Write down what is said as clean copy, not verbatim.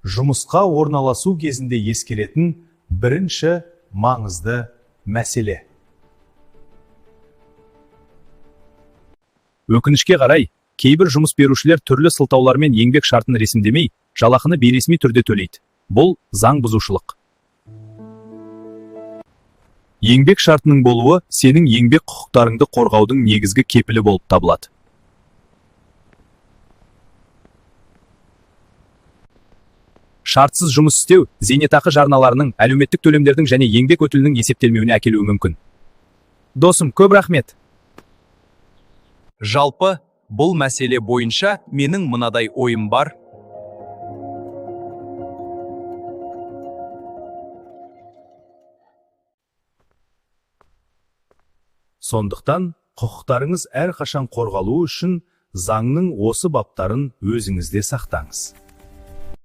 жұмысқа орналасу кезінде ескеретін бірінші маңызды мәселе. Өкінішке қарай, кейбір жұмыс берушілер түрлі сылтаулармен еңбек шартын ресімдемей, жалақыны бейресми түрде төлейді. Бұл заң бұзушылық. Еңбек шартының болуы сенің еңбек құқықтарыңды қорғаудың негізгі кепілі болып табылады. Шартсыз жұмыс істеу зейнетақы жарналарының, әлеуметтік төлемдердің және еңбек өтілінің есептелмеуіне әкелуі мүмкін. Досым, көп рахмет. Жалпы, бұл мәселе бойынша менің мынадай ойым бар. Сондықтан, құқықтарыңыз әрқашан қорғалуы үшін заңның осы баптарын өзіңізде сақтаңыз.